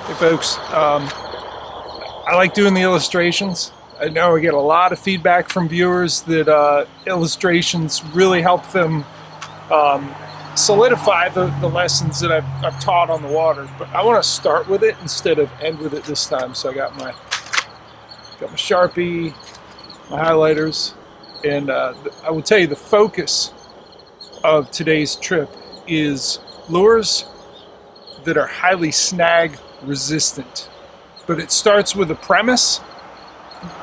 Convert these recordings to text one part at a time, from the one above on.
Hey folks, I like doing the illustrations. I know I get a lot of feedback from viewers that illustrations really help them solidify the lessons that I've taught on the water. But I want to start with it instead of end with it this time. So I got my Sharpie, my highlighters, and I will tell you the focus of today's trip is lures that are highly snag resistant. But it starts with a premise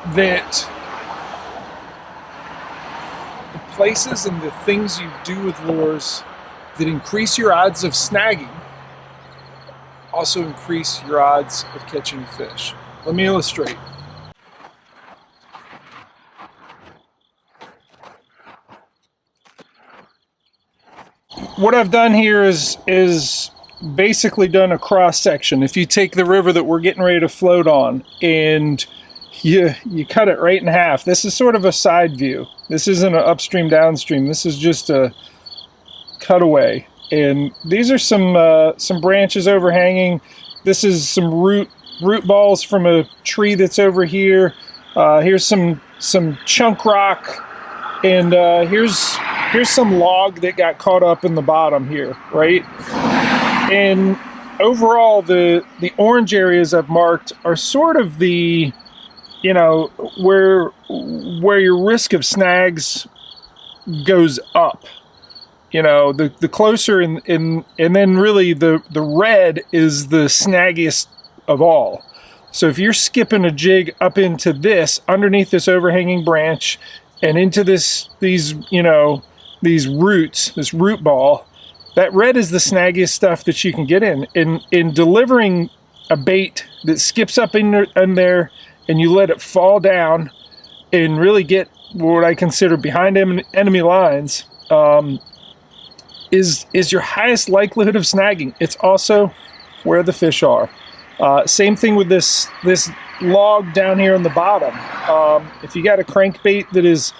that the places and the things you do with lures that increase your odds of snagging also increase your odds of catching fish. Let me illustrate. What I've done here is basically done a cross section. If you take the river that we're getting ready to float on and you cut it right in half, this is sort of a side view. This isn't an upstream downstream. This is just a cutaway. And these are some branches overhanging. This is some root balls from a tree that's over here. Here's some chunk rock, and here's some log that got caught up in the bottom here, right? And overall, the orange areas I've marked are sort of the, where your risk of snags goes up. The closer, and then really the red is the snaggiest of all. So if you're skipping a jig up into this, underneath this overhanging branch, and into these roots, this root ball, that red is the snaggiest stuff that you can get in. In delivering a bait that skips up in there and you let it fall down and really get what I consider behind enemy lines, is your highest likelihood of snagging. It's also where the fish are. Same thing with this log down here on the bottom. If you got a crankbait that is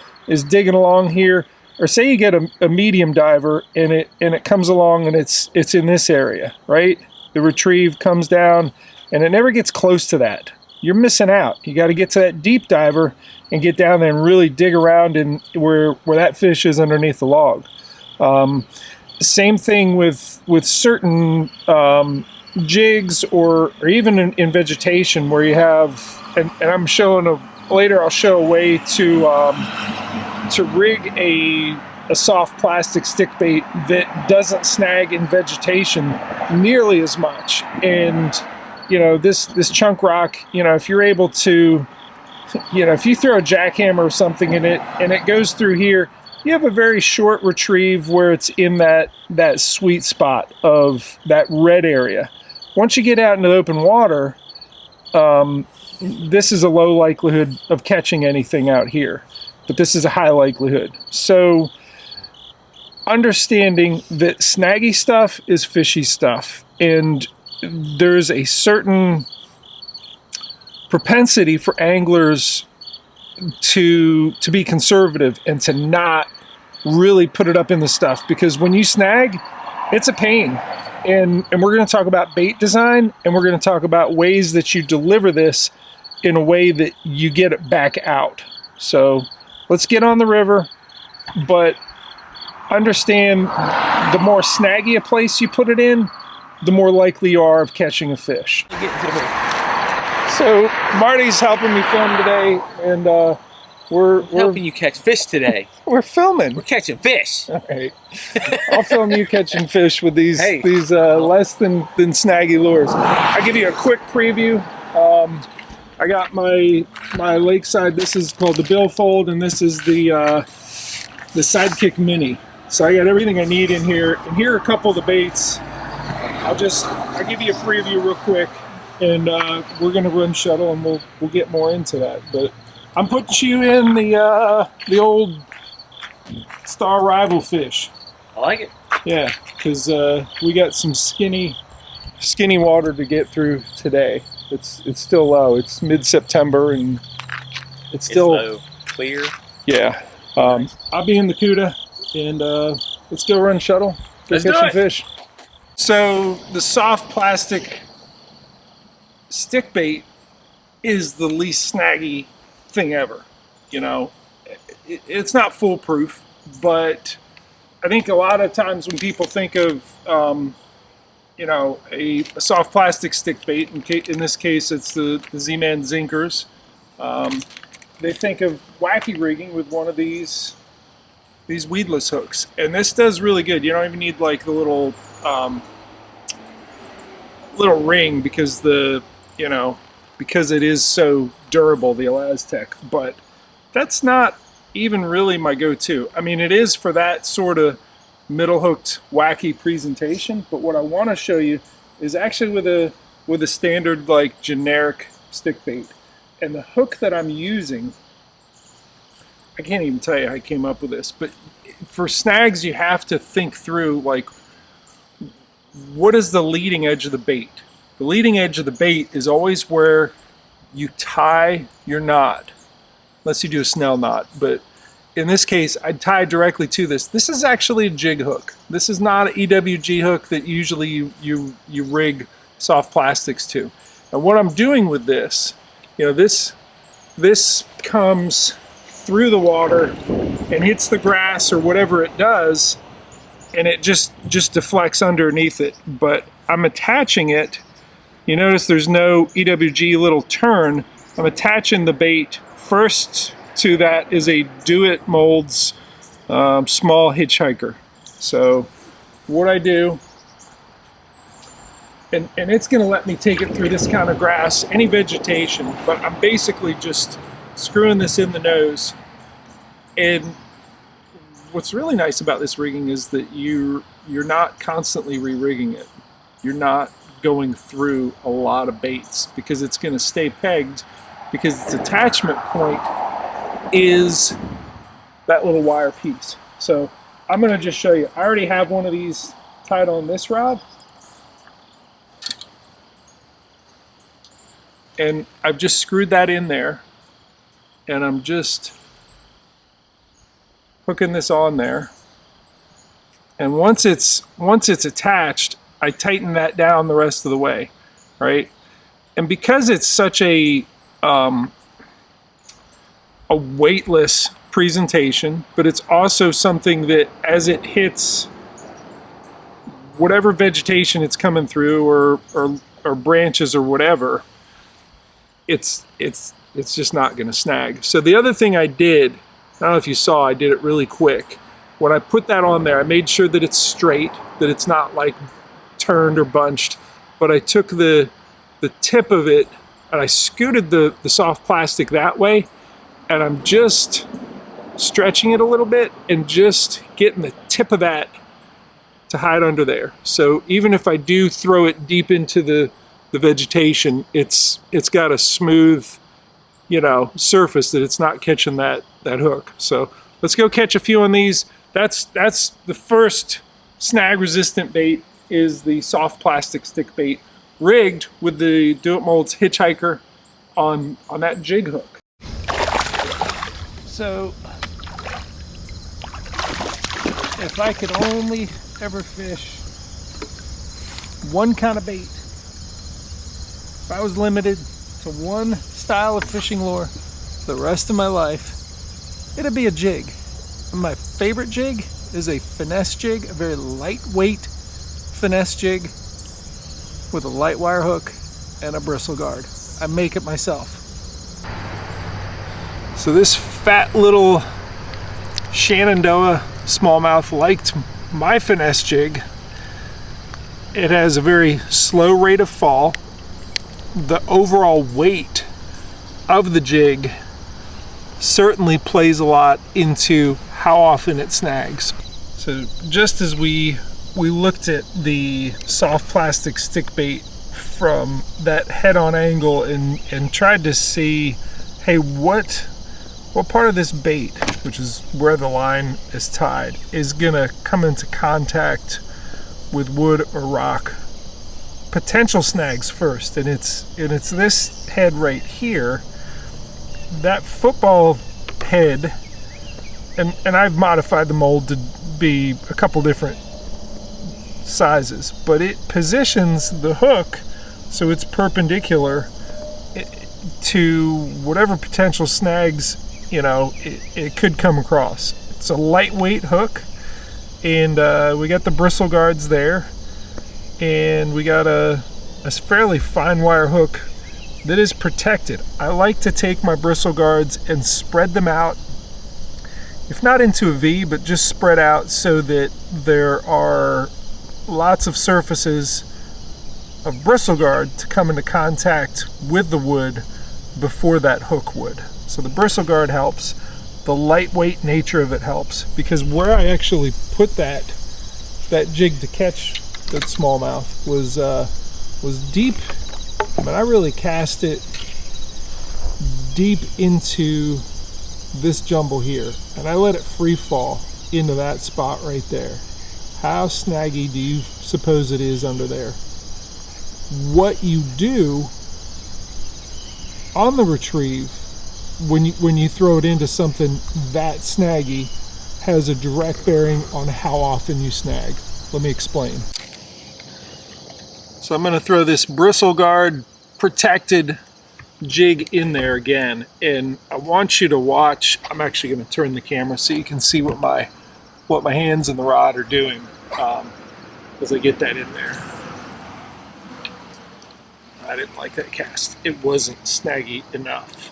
digging along here, or say you get a medium diver and it comes along and it's in this area, right? The retrieve comes down and it never gets close to that. You're missing out. You got to get to that deep diver and get down there and really dig around in where that fish is underneath the log. Same thing with certain jigs or even in vegetation where you have, and I'm showing later I'll show a way to rig a soft plastic stick bait that doesn't snag in vegetation nearly as much. And this chunk rock, if you're able to, if you throw a jackhammer or something in it and it goes through here, you have a very short retrieve where it's in that sweet spot of that red area. Once you get out into the open water, this is a low likelihood of catching anything out here. But this is a high likelihood. So understanding that snaggy stuff is fishy stuff, and there's a certain propensity for anglers to be conservative and to not really put it up in the stuff, because when you snag, it's a pain. And we're going to talk about bait design, and we're going to talk about ways that you deliver this in a way that you get it back out. So let's get on the river, but understand the more snaggy a place you put it in, the more likely you are of catching a fish. So Marty's helping me film today, and we're helping you catch fish today. We're filming. We're catching fish. All right. I'll film you catching fish with these less than snaggy lures. I'll give you a quick preview. I got my lakeside. This is called the billfold, and this is the Sidekick Mini. So I got everything I need in here. And here are a couple of the baits. I'll give you a preview real quick, and we're gonna run shuttle, and we'll get more into that. But I'm putting you in the old Star Rival fish. I like it. Yeah, because we got some skinny water to get through today. It's still low. It's mid-September and it's still low, clear. Yeah. I'll be in the CUDA, and let's go run shuttle. Go catch some fish. So the soft plastic stick bait is the least snaggy thing ever. You know, it's not foolproof, but I think a lot of times when people think of, you know, a soft plastic stick bait, in this case it's the Z-Man Zinkers, they think of wacky rigging with one of these weedless hooks, and this does really good. You don't even need like the little ring because because it is so durable, the Elastec. But that's not even really my go-to. I mean, it is for that sort of middle hooked wacky presentation, but what I want to show you is actually with a standard like generic stick bait. And the hook that I'm using, I can't even tell you how I came up with this, but for snags you have to think through like, what is the leading edge of the bait? The leading edge of the bait is always where you tie your knot, unless you do a snell knot, but in this case I tie directly to this. This is actually a jig hook. This is not an EWG hook that usually you rig soft plastics to. And what I'm doing with this, you know, this comes through the water and hits the grass or whatever it does, and it just deflects underneath it. But I'm attaching it. You notice there's no EWG little turn. I'm attaching the bait. First to that is a Do It Molds small hitchhiker. So what I do, and it's going to let me take it through this kind of grass, any vegetation, but I'm basically just screwing this in the nose. And what's really nice about this rigging is that you're not constantly re-rigging it. You're not going through a lot of baits because it's going to stay pegged, because its attachment point is that little wire piece. So I'm going to just show you. I already have one of these tied on this rod, and I've just screwed that in there, and I'm just hooking this on there. And once it's attached, I tighten that down the rest of the way, right? And because it's such a weightless presentation, but it's also something that as it hits whatever vegetation it's coming through or branches or whatever, it's just not going to snag. So the other thing I did, I don't know if you saw, I did it really quick. When I put that on there, I made sure that it's straight, that it's not like turned or bunched, but I took the tip of it and I scooted the soft plastic that way, and I'm just stretching it a little bit and just getting the tip of that to hide under there. So even if I do throw it deep into the vegetation, it's got a smooth, you know, surface that it's not catching that hook. So let's go catch a few on these. That's the first snag resistant bait, is the soft plastic stick bait rigged with the Do It Molds hitchhiker on that jig hook. So if I could only ever fish one kind of bait, if I was limited to one style of fishing lure the rest of my life, it'd be a jig. And my favorite jig is a finesse jig, a very lightweight finesse jig with a light wire hook and a bristle guard. I make it myself. So this fat little Shenandoah smallmouth liked my finesse jig. It has a very slow rate of fall. The overall weight of the jig certainly plays a lot into how often it snags. So just as we looked at the soft plastic stick bait from that head-on angle and tried to see, hey, what part of this bait, which is where the line is tied, is gonna come into contact with wood or rock, potential snags first. And it's this head right here, that football head, and I've modified the mold to be a couple different sizes, but it positions the hook so it's perpendicular to whatever potential snags, you know, it could come across. It's a lightweight hook, and we got the bristle guards there, and we got a fairly fine wire hook that is protected. I like to take my bristle guards and spread them out, if not into a V, but just spread out so that there are lots of surfaces of bristle guard to come into contact with the wood before that hook would. So the bristle guard helps. The lightweight nature of it helps, because where I actually put that jig to catch that smallmouth was deep. I mean, I really cast it deep into this jumble here, and I let it free fall into that spot right there. How snaggy do you suppose it is under there? What you do on the retrieve when you throw it into something that snaggy has a direct bearing on how often you snag. Let me explain. So I'm going to throw this bristle guard protected jig in there again, and I want you to watch. I'm actually going to turn the camera so you can see what my hands and the rod are doing as I get that in there. I didn't like that cast. It wasn't snaggy enough.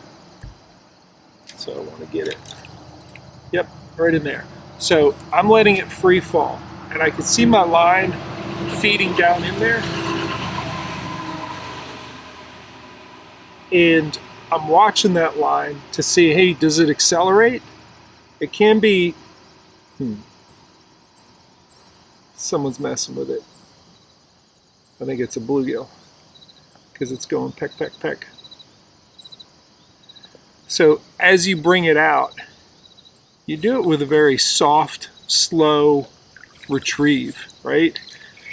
So I want to get it. Yep, right in there. So I'm letting it free fall, and I can see my line feeding down in there. And I'm watching that line to see, hey, does it accelerate? It can be, someone's messing with it. I think it's a bluegill, because it's going peck, peck, peck. So as you bring it out, you do it with a very soft, slow retrieve, right?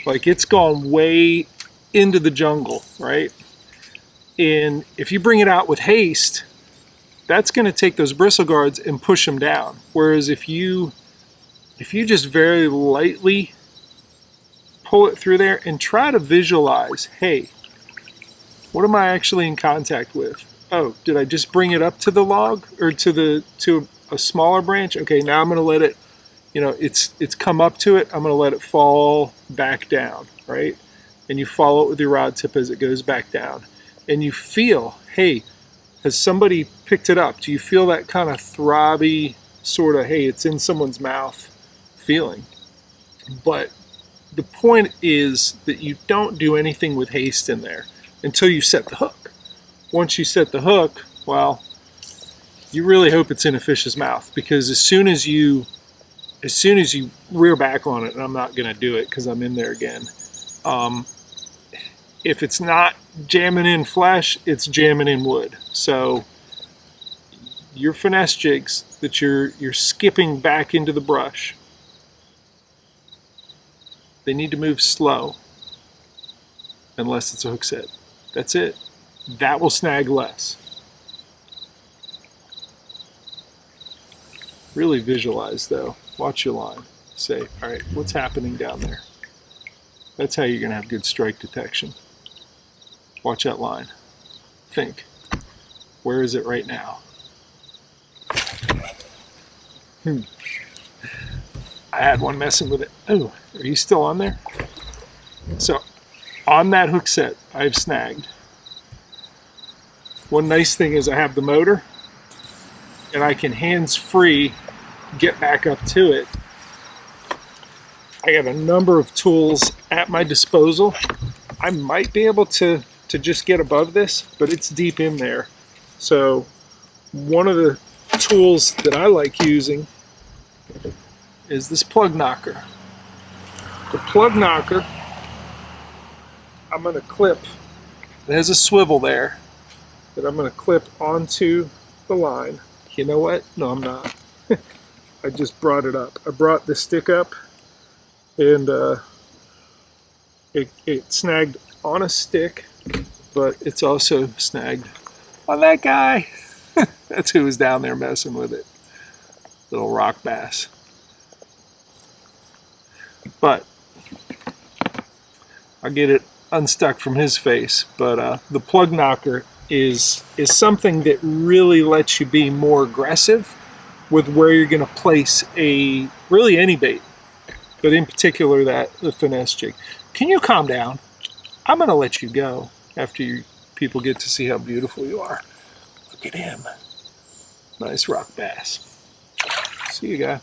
Like it's gone way into the jungle, right? And if you bring it out with haste, that's going to take those bristle guards and push them down. Whereas if you just very lightly pull it through there and try to visualize, hey, what am I actually in contact with? Oh, did I just bring it up to the log or to a smaller branch? Okay, now I'm going to let it, you know, it's come up to it. I'm going to let it fall back down, right? And you follow it with your rod tip as it goes back down. And you feel, hey, has somebody picked it up? Do you feel that kind of throbby sort of, hey, it's in someone's mouth feeling? But the point is that you don't do anything with haste in there until you set the hook. Once you set the hook, well, you really hope it's in a fish's mouth, because as soon as you rear back on it, and I'm not going to do it because I'm in there again, if it's not jamming in flesh, it's jamming in wood. So your finesse jigs that you're skipping back into the brush, they need to move slow unless it's a hook set. That's it. That will snag less. Really visualize though. Watch your line. Say, all right, what's happening down there? That's how you're going to have good strike detection. Watch that line. Think, where is it right now? I had one messing with it. Oh, are you still on there? So on that hook set, I've snagged. One nice thing is I have the motor, and I can hands-free get back up to it. I got a number of tools at my disposal. I might be able to just get above this, but it's deep in there. So one of the tools that I like using is this plug knocker. The plug knocker, I'm going to clip. It has a swivel there that I'm going to clip onto the line. You know what? No, I'm not. I just brought it up. I brought the stick up, and it snagged on a stick, but it's also snagged on that guy. That's who was down there messing with it. Little rock bass. But I'll get it unstuck from his face, but the plug knocker is something that really lets you be more aggressive with where you're going to place really any bait, but in particular the finesse jig. Can you calm down? I'm going to let you go after people get to see how beautiful you are. Look at him. Nice rock bass. See you, guy.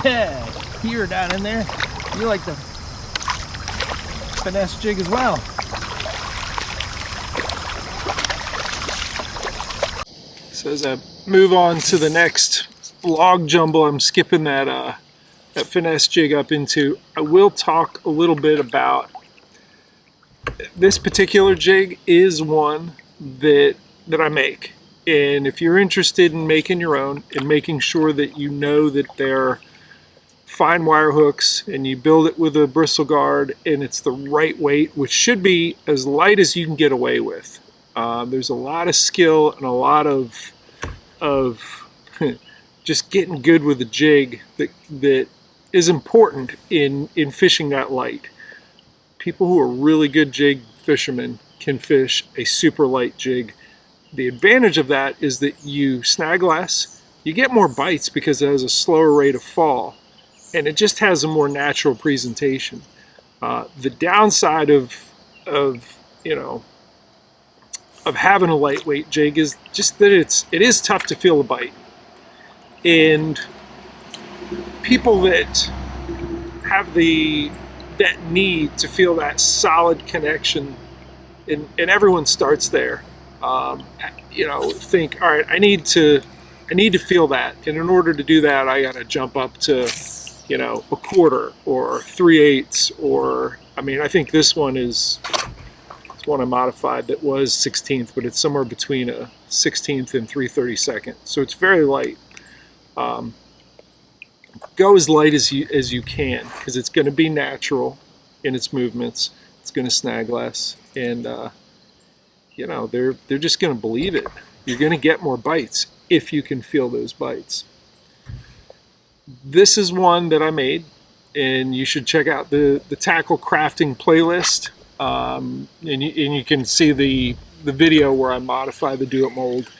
Yeah, you're down in there. You like the finesse jig as well. So as I move on to the next log jumble, I'm skipping that finesse jig up into. I will talk a little bit about this particular jig. Is one that I make, and if you're interested in making your own and making sure that you know that they're fine wire hooks and you build it with a bristle guard and it's the right weight, which should be as light as you can get away with. There's a lot of skill and a lot of just getting good with the jig that is important in fishing that light. People who are really good jig fishermen can fish a super light jig. The advantage of that is that you snag less, you get more bites because it has a slower rate of fall, and it just has a more natural presentation. The downside of having a lightweight jig is just that it is tough to feel a bite. And people that have that need to feel that solid connection, and everyone starts there. Think, all right, I need to feel that, and in order to do that, I got to jump up to, a quarter or 3/8, or I think this one is one I modified that was 16th, but it's somewhere between a 16th and 3/32, so it's very light. Go as light as you can, because it's going to be natural in its movements. It's going to snag less, and they're just going to believe it. You're going to get more bites if you can feel those bites. This is one that I made, and you should check out the tackle crafting playlist, and you can see the video where I modify the do it mold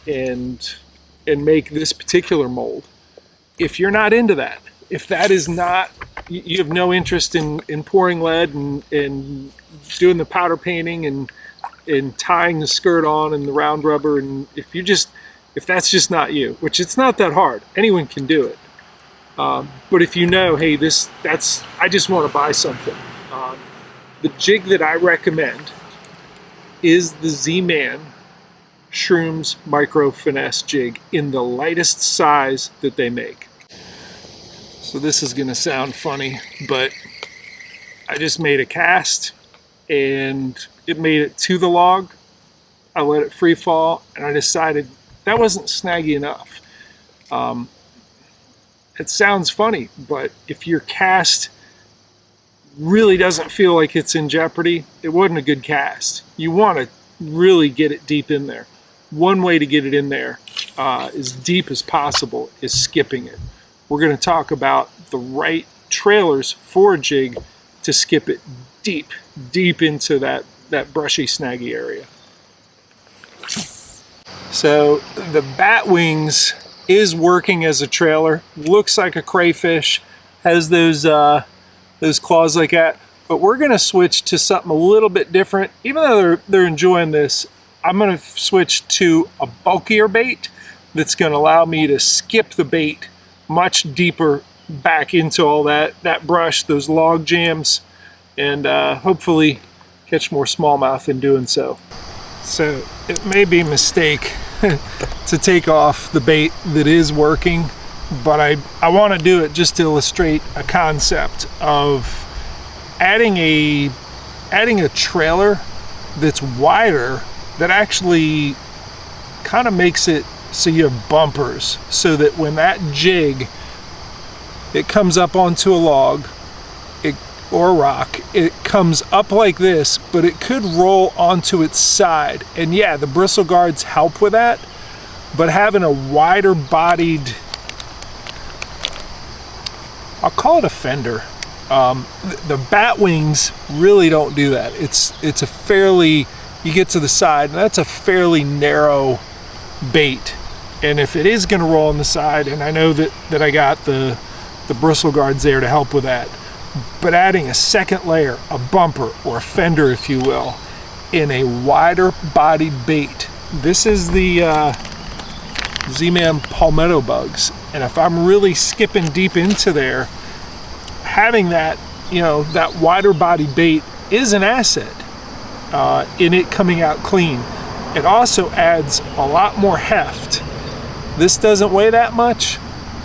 and make this particular mold. If you're not into that, if that is not, you have no interest in pouring lead and doing the powder painting and tying the skirt on and the round rubber, and if that's just not you, which it's not that hard, anyone can do it. But if you know, hey, I just want to buy something. The jig that I recommend is the Z-Man Shrooms Micro Finesse Jig in the lightest size that they make. So this is going to sound funny, but I just made a cast and it made it to the log. I let it free fall, and I decided that wasn't snaggy enough. It sounds funny, but if your cast really doesn't feel like it's in jeopardy, it wasn't a good cast. You want to really get it deep in there. One way to get it in there as deep as possible is skipping it. We're going to talk about the right trailers for a jig to skip it deep into that brushy, snaggy area. So the bat wings is working as a trailer. Looks like a crayfish, has those claws like that. But we're going to switch to something a little bit different. Even though they're enjoying this, I'm going to switch to a bulkier bait that's going to allow me to skip the bait much deeper back into all that brush, those log jams, and hopefully catch more smallmouth in doing so. So it may be a mistake to take off the bait that is working, but I want to do it just to illustrate a concept of adding a trailer that's wider, that actually kind of makes it so you have bumpers, so that when that jig, it comes up onto a log or a rock, it comes up like this, but it could roll onto its side. And yeah, the bristle guards help with that, but having a wider bodied I'll call it a fender. The bat wings really don't do that. It's a fairly, you get to the side, and that's a fairly narrow bait. And if it is going to roll on the side, and I know that I got the bristle guards there to help with that, but adding a second layer, a bumper or a fender, if you will, in a wider bodied bait. This is the Z-Man palmetto bugs, and if I'm really skipping deep into there, having that, you know, that wider body bait is an asset in it coming out clean. It also adds a lot more heft. This doesn't weigh that much.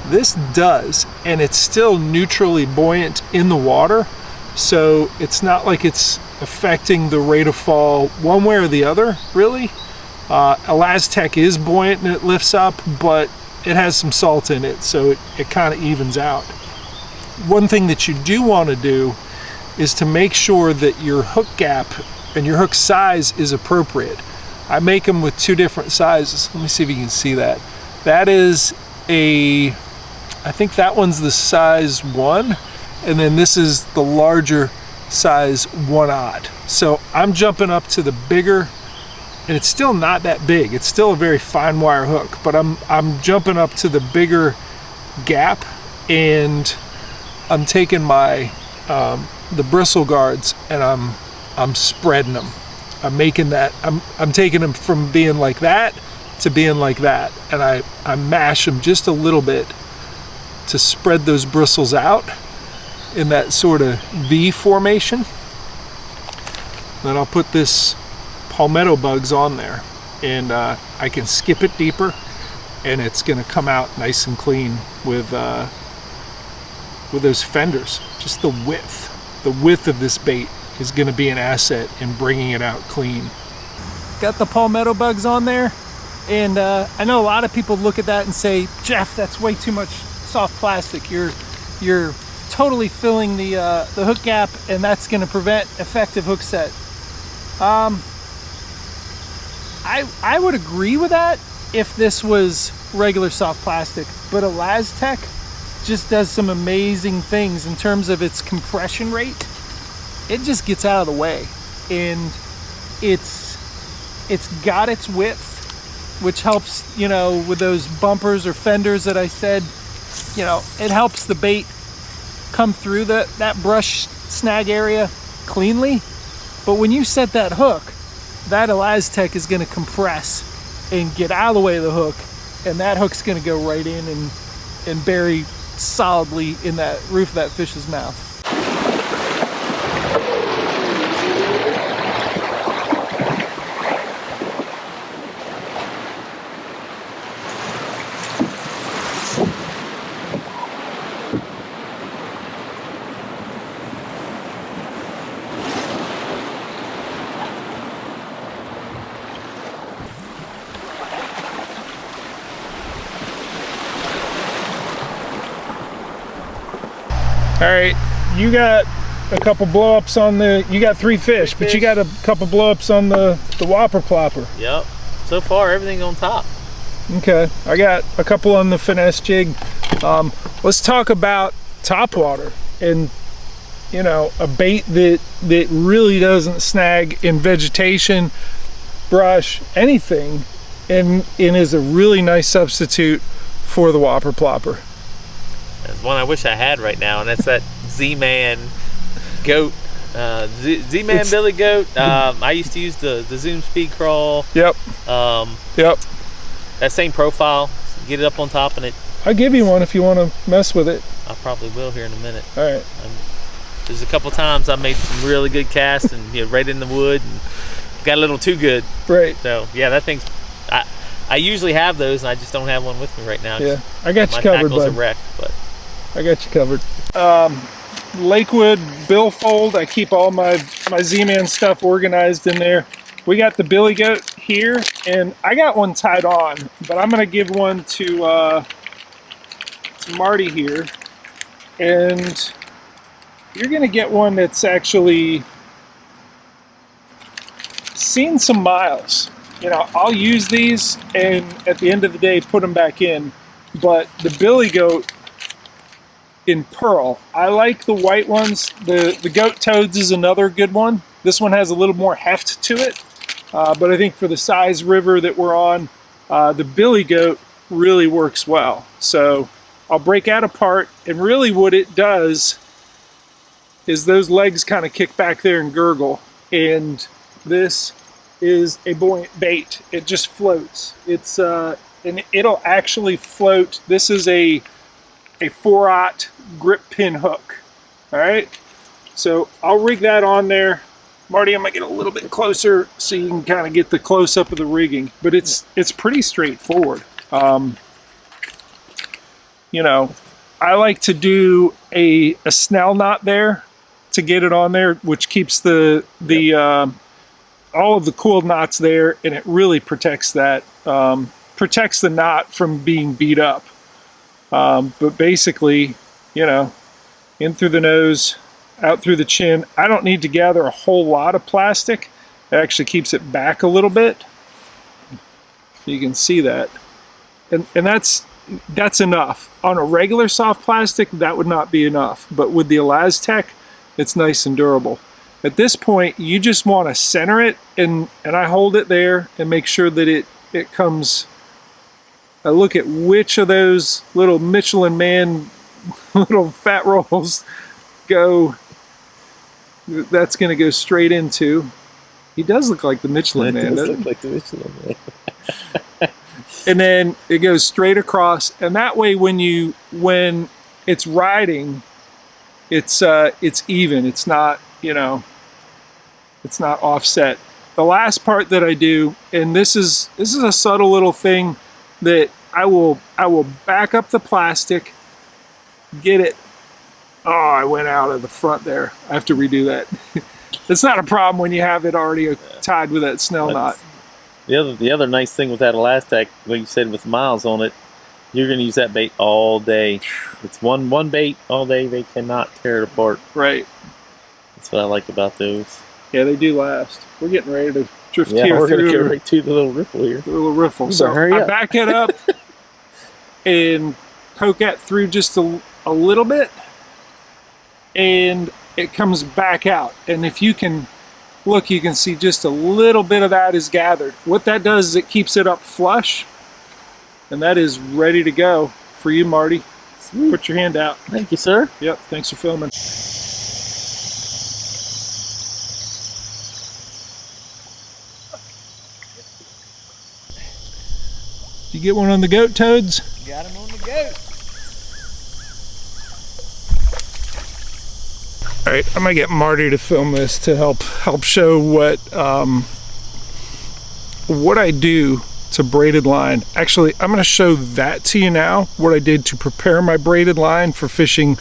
This does, and it's still neutrally buoyant in the water, so it's not like it's affecting the rate of fall one way or the other, really. Elastec is buoyant and it lifts up, but it has some salt in it, so it kind of evens out. One thing that you do want to do is to make sure that your hook gap and your hook size is appropriate. I make them with two different sizes. Let me see if you can see that. That is I think that one's the size 1, and then this is the larger size 1/0. So I'm jumping up to the bigger, and it's still not that big. It's still a very fine wire hook, but I'm jumping up to the bigger gap, and I'm taking my the bristle guards, and I'm spreading them. I'm making that, I'm taking them from being like that to being like that, and I mash them just a little bit to spread those bristles out in that sort of V formation. Then I'll put this palmetto bugs on there, and I can skip it deeper, and it's going to come out nice and clean with those fenders. Just the width of this bait is going to be an asset in bringing it out clean. Got the palmetto bugs on there, and I know a lot of people look at that and say, Jeff, that's way too much soft plastic. You're totally filling the hook gap, and that's going to prevent effective hook set. I would agree with that if this was regular soft plastic, but Elastec just does some amazing things in terms of its compression rate. It just gets out of the way, and it's got its width, which helps, you know, with those bumpers or fenders that I said. You know, it helps the bait come through that brush snag area cleanly. But when you set that hook, that Elastec is going to compress and get out of the way of the hook, and that hook's going to go right in and bury solidly in that roof of that fish's mouth. All right, you got a couple blow-ups on you got 3 fish, but you got a couple blow-ups on the whopper plopper. Yep. So far, everything on top. Okay, I got a couple on the Finesse Jig. Let's talk about topwater, and you know, a bait that really doesn't snag in vegetation, brush, anything, and is a really nice substitute for the whopper plopper. There's one I wish I had right now, and that's that Z-Man goat. Z-Man Billy Goat. I used to use the Zoom Speed Crawl. Yep. Yep. That same profile. Get it up on top, and it. I'll give you one if you want to mess with it. I probably will here in a minute. All right. There's a couple times I made some really good casts, and right in the wood, and got a little too good. Right. So yeah, that thing's. I usually have those, and I just don't have one with me right now. Yeah, I got you covered, bud. My tackles are wrecked, but. I got you covered. Lakewood billfold. I keep all my Z-Man stuff organized in there. We got the Billy Goat here, and I got one tied on, but I'm gonna give one to Marty here, and you're gonna get one that's actually seen some miles. You know, I'll use these, and at the end of the day, put them back in. But the Billy Goat in pearl. I like the white ones. The goat toads is another good one. This one has a little more heft to it, but I think for the size river that we're on, the billy goat really works well. So I'll break out apart, and really what it does is those legs kind of kick back there and gurgle, and this is a buoyant bait. It just floats. It's and it'll actually float. This is a 4/0 grip pin hook. All right, so I'll rig that on there. Marty, I'm gonna get a little bit closer so you can kind of get the close up of the rigging, but it's pretty straightforward. You know, I like to do a snell knot there to get it on there, which keeps the all of the cooled knots there, and it really protects that, protects the knot from being beat up. But basically, you know, in through the nose, out through the chin. I don't need to gather a whole lot of plastic. It actually keeps it back a little bit. You can see that. And that's enough. On a regular soft plastic, that would not be enough. But with the ElaZtech, it's nice and durable. At this point, you just want to center it, and I hold it there and make sure that it comes. I look at which of those little Michelin Man little fat rolls go. That's going to go straight into. He does look like the Michelin Man, doesn't he? Look like the Michelin Man. And then it goes straight across, and that way when it's riding, it's even. It's not, you know, it's not offset. The last part that I do, and this is a subtle little thing that I will back up the plastic, get it. Oh, I went out of the front there. I have to redo that. It's not a problem when you have it already tied with that snell knot. The other nice thing with that ElaZtech, like you said, with miles on it, you're going to use that bait all day. It's one bait all day. They cannot tear it apart. Right. That's what I like about those. Yeah, they do last. We're getting ready to drift yeah, here we're going to get through right to the little riffle here. the little riffle. So hurry I up. back it up and poke it through just a little bit, and it comes back out. And if you can look, you can see just a little bit of that is gathered. What that does is it keeps it up flush, and that is ready to go for you, Marty. Sweet. Put your hand out. Thank you, sir. Yep, thanks for filming. Did you get one on the goat toads? Got him on the goat. All right, I'm gonna get Marty to film this to help show what I do to braided line. Actually, I'm gonna show that to you now, what I did to prepare my braided line for fishing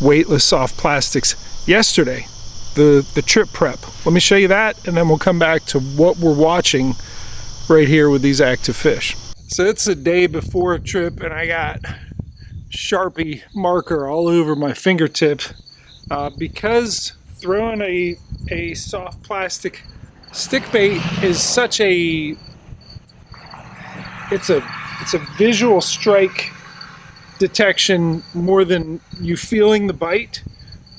weightless soft plastics yesterday, the trip prep. Let me show you that, and then we'll come back to what we're watching right here with these active fish. So it's a day before a trip, and I got Sharpie marker all over my fingertip. Because throwing a soft plastic stick bait is such a it's a visual strike detection more than you feeling the bite.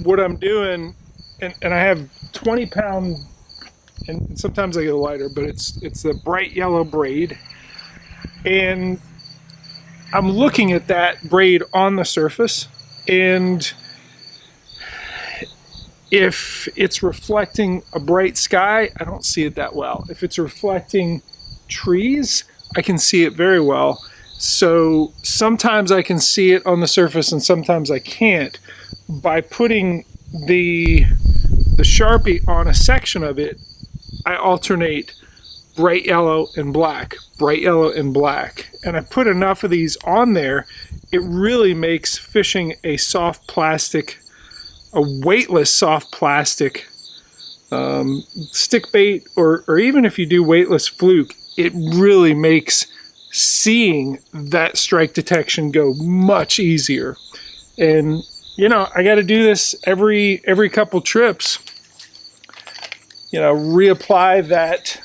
What I'm doing, and I have 20-pound, and sometimes I get lighter, but it's the bright yellow braid, and I'm looking at that braid on the surface, and if it's reflecting a bright sky, I don't see it that well. If it's reflecting trees, I can see it very well. So sometimes I can see it on the surface and sometimes I can't. By putting the Sharpie on a section of it, I alternate bright yellow and black, bright yellow and black. And I put enough of these on there, it really makes fishing a soft plastic, a weightless soft plastic stick bait, or even if you do weightless fluke, it really makes seeing that strike detection go much easier. And you know, I got to do this every couple trips. You know, reapply that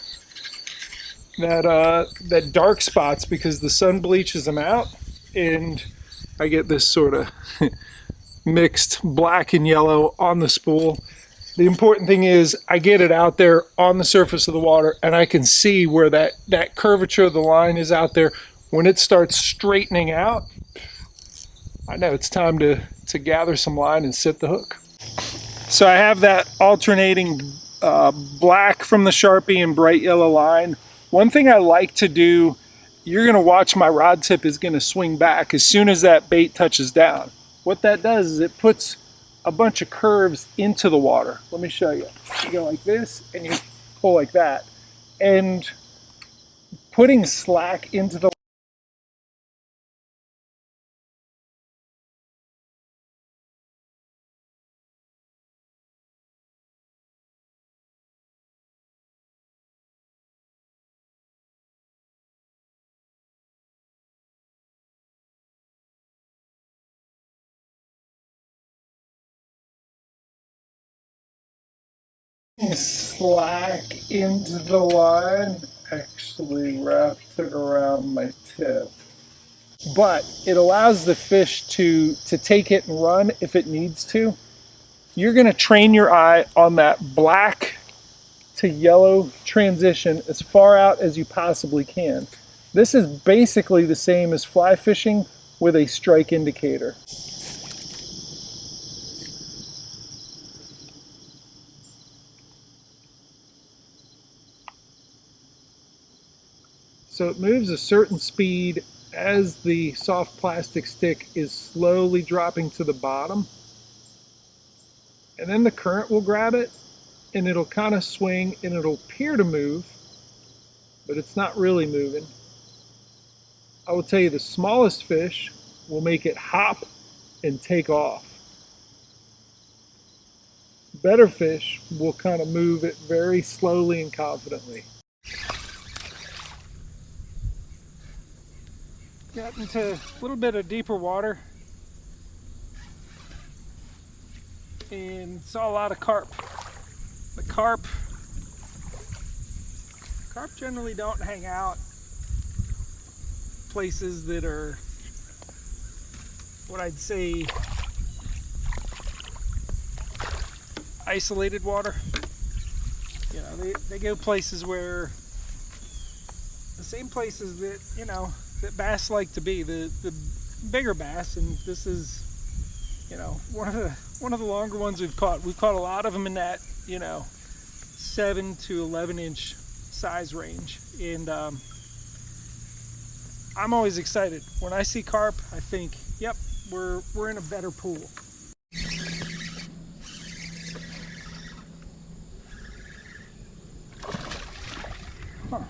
dark spots because the sun bleaches them out, and I get this sort of mixed black and yellow on the spool. The important thing is I get it out there on the surface of the water and I can see where that curvature of the line is out there. When it starts straightening out, I know it's time to gather some line and sit the hook. So I have that alternating black from the Sharpie and bright yellow line. One thing I like to do, you're gonna watch my rod tip is gonna swing back as soon as that bait touches down. What that does is it puts a bunch of curves into the water. Let me show you. You go like this and you pull like that. And putting slack into the slack into the line, actually wrapped it around my tip. But it allows the fish to take it and run if it needs to. You're gonna train your eye on that black to yellow transition as far out as you possibly can. This is basically the same as fly fishing with a strike indicator. So it moves a certain speed as the soft plastic stick is slowly dropping to the bottom. And then the current will grab it and it'll kind of swing and it'll appear to move, but it's not really moving. I will tell you the smallest fish will make it hop and take off. Better fish will kind of move it very slowly and confidently. Got into a little bit of deeper water and saw a lot of carp. The carp generally don't hang out places that are what I'd say isolated water. You know, they go places where the same places that, you know, that bass like to be, the bigger bass, and this is, you know, one of the longer ones we've caught. We've caught a lot of them in that, you know, 7 to 11 inch size range, and I'm always excited when I see carp. I think, yep, we're in a better pool. Huh.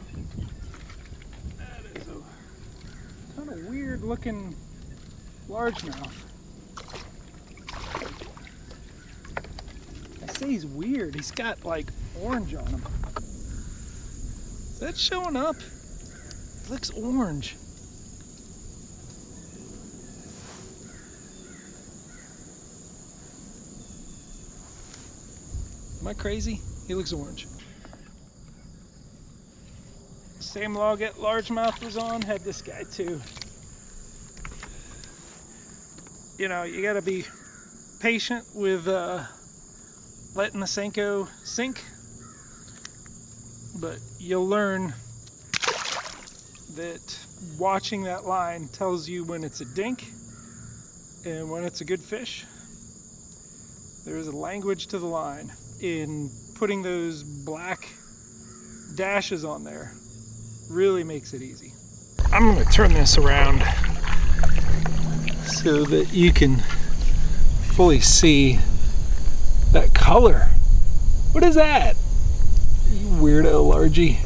That is a kind of weird looking largemouth. I say he's weird. He's got like orange on him. Is that showing up? It looks orange. Am I crazy? He looks orange. Same log that largemouth was on had this guy too. You know, you gotta be patient with letting the Senko sink, but you'll learn that watching that line tells you when it's a dink and when it's a good fish. There's a language to the line in putting those black dashes on there. Really makes it easy. I'm going to turn this around so that you can fully see that color. What is that? You weirdo largie.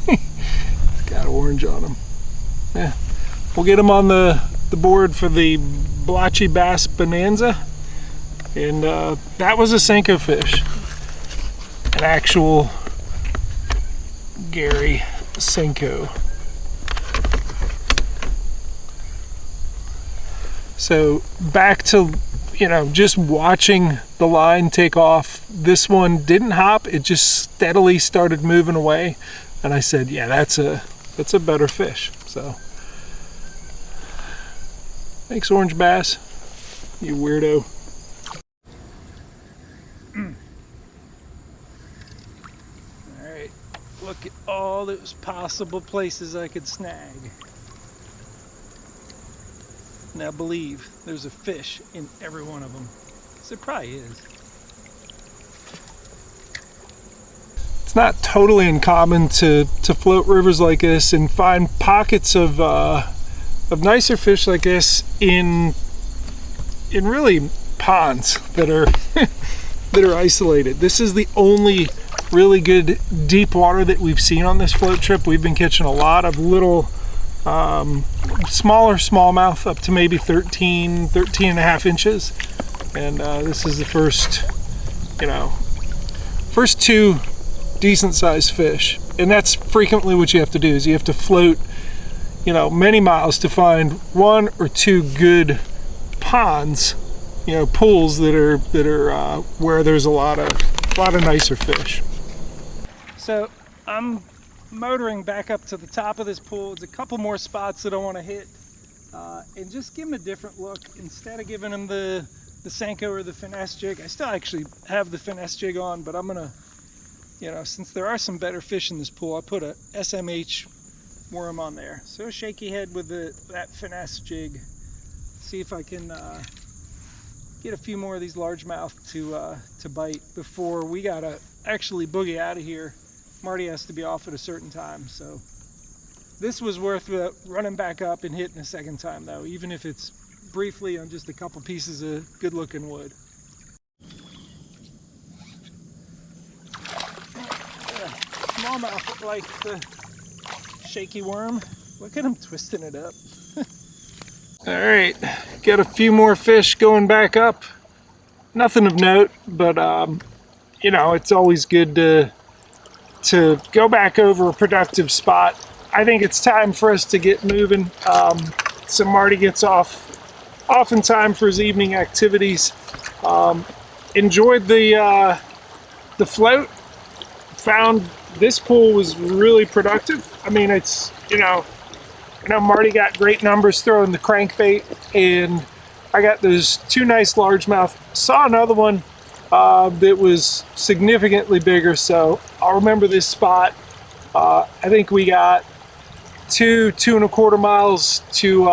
It's got orange on him. Yeah, we'll get him on the board for the blotchy bass bonanza, and that was a Senko fish, an actual Gary Senko. So back to, you know, just watching the line take off. This one didn't hop, it just steadily started moving away, and I said, yeah, that's a better fish. So thanks, orange bass. you weirdo. Alright, look at all those possible places I could snag. Now believe there's a fish in every one of them. So it probably is. It's not totally uncommon to float rivers like this and find pockets of nicer fish like this in really ponds that are that are isolated. This is the only really good deep water that we've seen on this float trip. We've been catching a lot of little smaller smallmouth up to maybe 13 and a half inches, and this is the first two decent sized fish. And that's frequently what you have to do, is you have to float many miles to find one or two good ponds, pools that are where there's a lot of nicer fish. So I'm motoring back up to the top of this pool. There's a couple more spots that I want to hit and just give them a different look. Instead of giving them the Senko or the Finesse Jig, I still actually have the Finesse Jig on, but I'm gonna, since there are some better fish in this pool, I put a SMH worm on there. So shaky head with that Finesse Jig. See if I can get a few more of these largemouth to bite before we gotta actually boogie out of here. Marty has to be off at a certain time, so this was worth running back up and hitting a second time, though, even if it's briefly on just a couple pieces of good looking wood. Smallmouth like the shaky worm. Look at him twisting it up. All right, got a few more fish going back up. Nothing of note, but it's always good to go back over a productive spot. I think it's time for us to get moving. So Marty gets off in time for his evening activities. Enjoyed the float. Found this pool was really productive. I mean, it's, I know Marty got great numbers throwing the crankbait, and I got those two nice largemouth. Saw another one that was significantly bigger, so I'll remember this spot. I think we got 2.25 miles to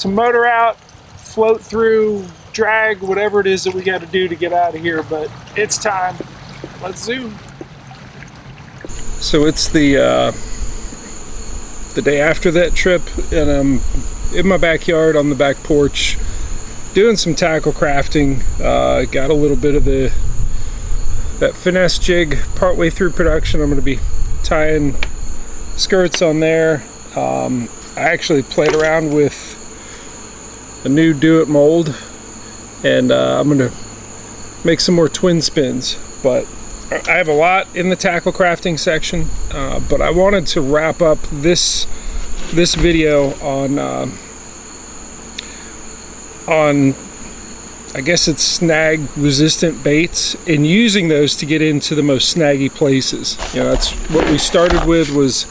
motor out, float through, drag, whatever it is that we got to do to get out of here, but it's time. Let's zoom. So it's the day after that trip, and I'm in my backyard on the back porch doing some tackle crafting. Got a little bit of that Finesse Jig partway through production. I'm going to be tying skirts on there. I actually played around with a new do-it mold, and I'm going to make some more twin spins, but I have a lot in the tackle crafting section, but I wanted to wrap up this video on I guess it's snag resistant baits, and using those to get into the most snaggy places. That's what we started with, was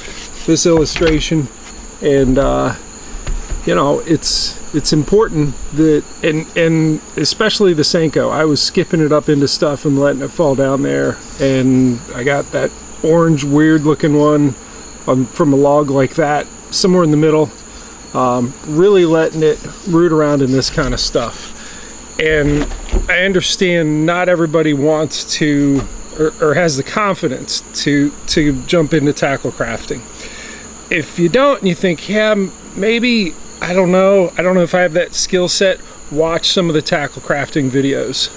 this illustration, and it's important that, and especially the Senko, I was skipping it up into stuff and letting it fall down there, and I got that orange weird looking one from a log like that, somewhere in the middle, really letting it root around in this kind of stuff. And I understand not everybody wants to or has the confidence to jump into tackle crafting. If you don't, and you think, yeah, maybe, I don't know if I have that skill set, watch some of the tackle crafting videos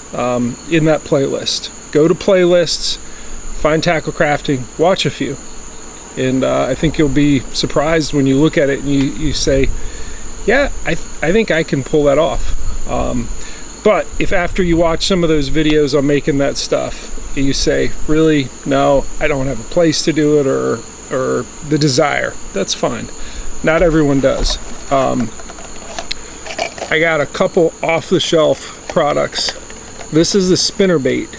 in that playlist. Go to playlists, find tackle crafting, watch a few, and I think you'll be surprised when you look at it and you say, yeah, I think I can pull that off. But if after you watch some of those videos on making that stuff, you say, really, no, I don't have a place to do it, or the desire, that's fine. Not everyone does. I got a couple off-the-shelf products. This is the spinnerbait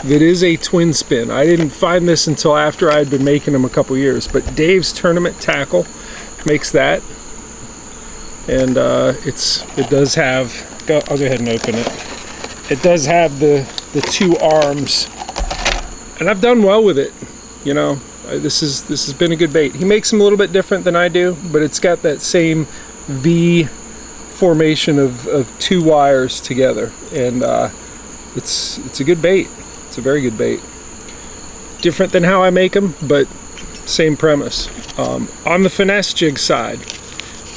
that is a twin spin. I didn't find this until after I'd been making them a couple years, but Dave's Tournament Tackle makes that, and it does have I'll go ahead and open it. It does have the two arms, and I've done well with it. You know, this has been a good bait. He makes them a little bit different than I do, but it's got that same V formation of two wires together, and it's a good bait. It's a very good bait. Different than how I make them, but same premise. On the Finesse Jig side,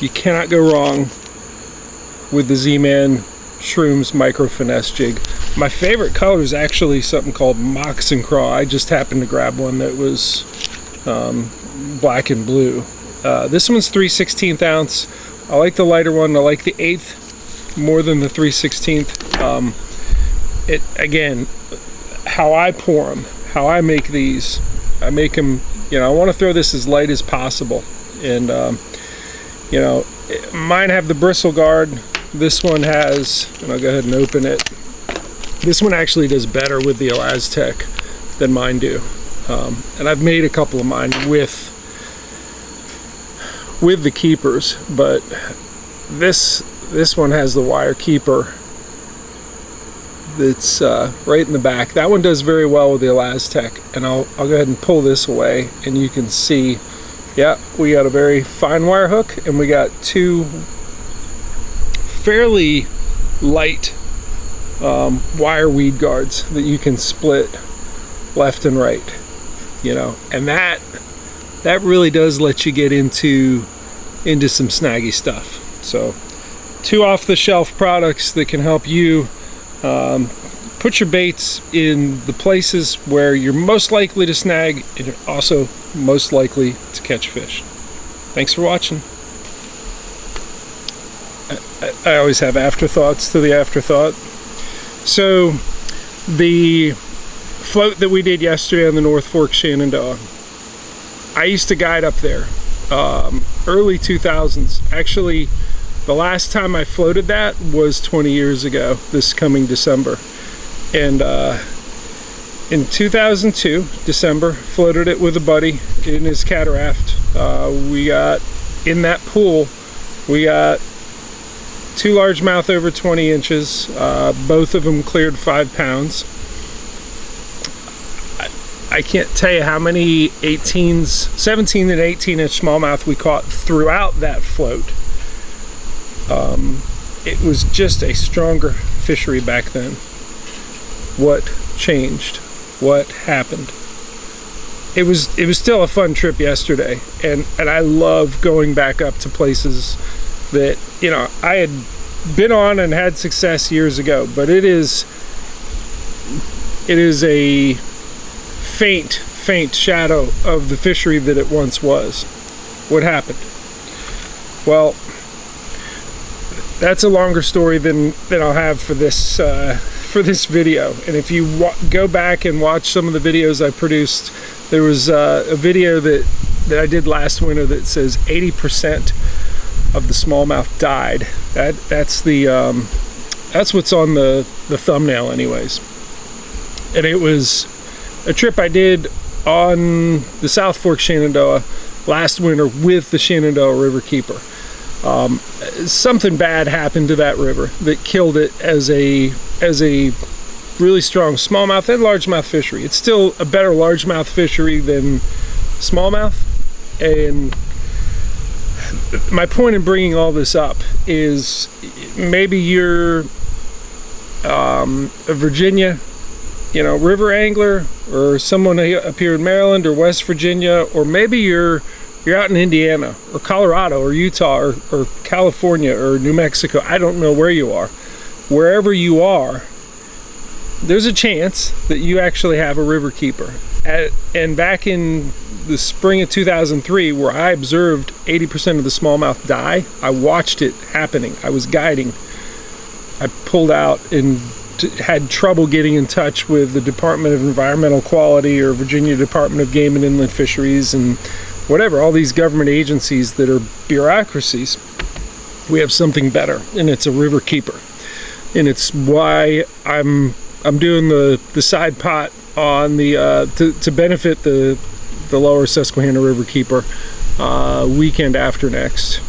you cannot go wrong with the Z-Man Shrooms Micro Finesse Jig. My favorite color is actually something called Mox and Craw. I just happened to grab one that was black and blue. This one's 3/16 ounce. I like the lighter one. I like the 1/8 more than the 3/16. It again, how I pour them, how I make these, I make them. You know, I want to throw this as light as possible, and you know, mine have the bristle guard. This one has, and I'll go ahead and open it. This one actually does better with the Elastec than mine do, and I've made a couple of mine with the keepers, but this one has the wire keeper that's right in the back. That one does very well with the Elastec, and I'll go ahead and pull this away, and you can see, yeah, we got a very fine wire hook, and we got two fairly light wire weed guards that you can split left and right, you know, and that really does let you get into some snaggy stuff. So two off-the-shelf products that can help you put your baits in the places where you're most likely to snag, and you're also most likely to catch fish. Thanks for watching. I always have afterthoughts to the afterthought. So the float that we did yesterday on the North Fork Shenandoah, I used to guide up there early 2000s. Actually, the last time I floated that was 20 years ago, this coming December. And in 2002, December, floated it with a buddy in his cataract. We got, in that pool, we got two largemouth over 20 inches. Both of them cleared 5 pounds. I can't tell you how many 17 and 18 inch smallmouth we caught throughout that float. It was just a stronger fishery back then. What changed? What happened? It was still a fun trip yesterday, and I love going back up to places that, you know, I had been on and had success years ago, but it is a faint shadow of the fishery that it once was. What happened? Well, that's a longer story than I'll have for this video. And if you go back and watch some of the videos I produced, there was a video that I did last winter that says 80% of the smallmouth died. That's what's on the thumbnail anyways. And it was a trip I did on the South Fork Shenandoah last winter with the Shenandoah River Keeper. Something bad happened to that river that killed it as a really strong smallmouth and largemouth fishery. It's still a better largemouth fishery than smallmouth. And my point in bringing all this up is maybe you're a Virginia, you know, river angler, or someone up here in Maryland or West Virginia, or maybe you're out in Indiana or Colorado or Utah or California or New Mexico. I don't know where you are. Wherever you are, there's a chance that you actually have a river keeper. And back in the spring of 2003, where I observed 80% of the smallmouth die, I watched it happening. I was guiding. I pulled out and had trouble getting in touch with the Department of Environmental Quality or Virginia Department of Game and Inland Fisheries and whatever, all these government agencies that are bureaucracies. We have something better, and it's a river keeper. And it's why I'm doing the side pot on the to benefit the lower Susquehanna River Keeper weekend after next.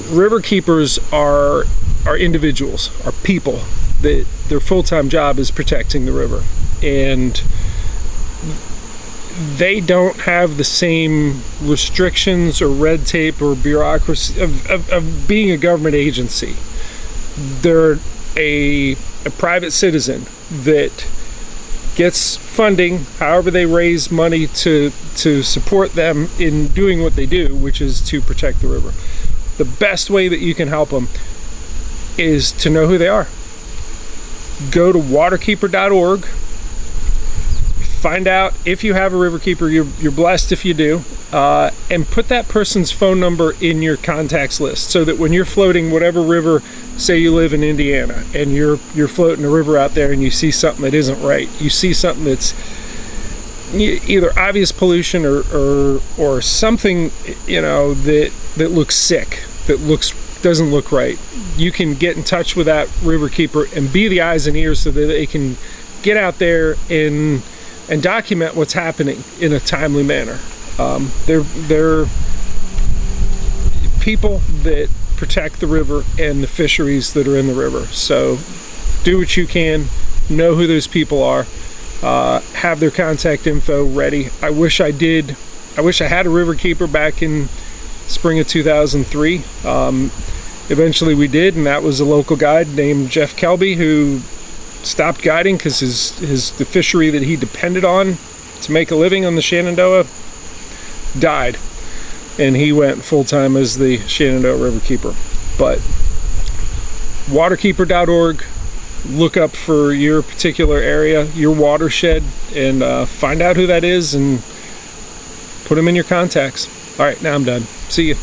River keepers are are individuals, are people that their full-time job is protecting the river, and they don't have the same restrictions or red tape or bureaucracy of being a government agency. They're a private citizen that gets funding however they raise money to support them in doing what they do, which is to protect the river. The best way that you can help them is to know who they are. Go to waterkeeper.org, find out if you have a riverkeeper. You're blessed if you do, and put that person's phone number in your contacts list, so that when you're floating whatever river, say you live in Indiana and you're floating a river out there and you see something that isn't right, you see something that's either obvious pollution or something, you know, that looks sick, that doesn't look right, you can get in touch with that riverkeeper and be the eyes and ears so that they can get out there and document what's happening in a timely manner. They're people that protect the river and the fisheries that are in the river. So do what you can, know who those people are, have their contact info ready. I wish I had a riverkeeper back in spring of 2003. Eventually we did, and that was a local guide named Jeff Kelby, who stopped guiding because the fishery that he depended on to make a living on the Shenandoah died, and he went full-time as the Shenandoah riverkeeper. But waterkeeper.org, look up for your particular area, your watershed, and find out who that is and put them in your contacts. All right, now I'm done. See you.